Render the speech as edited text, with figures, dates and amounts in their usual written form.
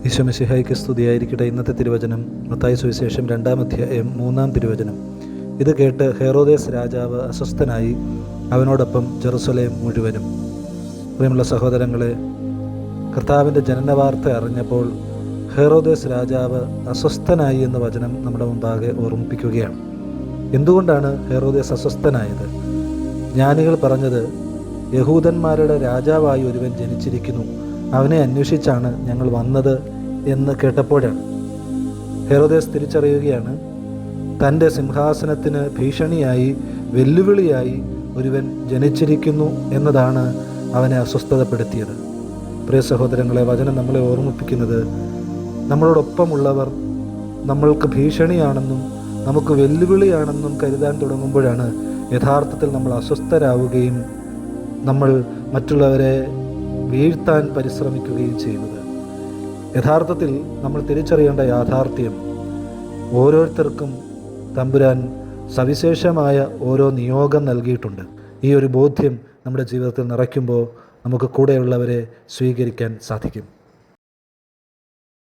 ഈശോ മിശിഹായ്ക്ക് സ്തുതിയായിരിക്കട്ടെ. ഇന്നത്തെ തിരുവചനം മത്തായി സുവിശേഷം 2-ാം അധ്യായം 3-ാം തിരുവചനം. ഇത് കേട്ട് ഹെറോദേസ് രാജാവ് അസ്വസ്ഥനായി, അവനോടൊപ്പം ജെറുസലേം മുഴുവനും. പ്രിയമുള്ള സഹോദരങ്ങളെ, കർത്താവിൻ്റെ ജനനവാർത്ത അറിഞ്ഞപ്പോൾ ഹെറോദേസ് രാജാവ് അസ്വസ്ഥനായി എന്ന വചനം നമ്മുടെ മുമ്പാകെ ഓർമ്മിപ്പിക്കുകയാണ്. എന്തുകൊണ്ടാണ് ഹെറോദേസ് അസ്വസ്ഥനായത്? ജ്ഞാനികൾ പറഞ്ഞത്, യഹൂദന്മാരുടെ രാജാവായി ഒരുവൻ ജനിച്ചിരിക്കുന്നു, അവനെ അന്വേഷിച്ചാണ് ഞങ്ങൾ വന്നത് എന്ന് കേട്ടപ്പോഴാണ്. ഹെറോദേസ് തിരിച്ചറിയുകയാണ്, തൻ്റെ സിംഹാസനത്തിന് ഭീഷണിയായി, വെല്ലുവിളിയായി ഒരുവൻ ജനിച്ചിരിക്കുന്നു എന്നതാണ് അവനെ അസ്വസ്ഥതപ്പെടുത്തിയത്. പ്രിയ സഹോദരങ്ങളെ, വചനം നമ്മളെ ഓർമ്മിപ്പിക്കുന്നത്, നമ്മളോടൊപ്പമുള്ളവർ നമ്മൾക്ക് ഭീഷണിയാണെന്നും നമുക്ക് വെല്ലുവിളിയാണെന്നും കരുതാൻ തുടങ്ങുമ്പോഴാണ് യഥാർത്ഥത്തിൽ നമ്മൾ അസ്വസ്ഥരാവുകയും നമ്മൾ മറ്റുള്ളവരെ വീഴ്ത്താൻ പരിശ്രമിക്കുകയും ചെയ്യുന്നത്. യഥാർത്ഥത്തിൽ നമ്മൾ തിരിച്ചറിയേണ്ട യാഥാർത്ഥ്യം, ഓരോരുത്തർക്കും തമ്പുരാൻ സവിശേഷമായ ഓരോ നിയോഗം നൽകിയിട്ടുണ്ട്. ഈ ഒരു ബോധ്യം നമ്മുടെ ജീവിതത്തിൽ നിറയ്ക്കുമ്പോൾ നമുക്ക് കൂടെയുള്ളവരെ സ്വീകരിക്കാൻ സാധിക്കും.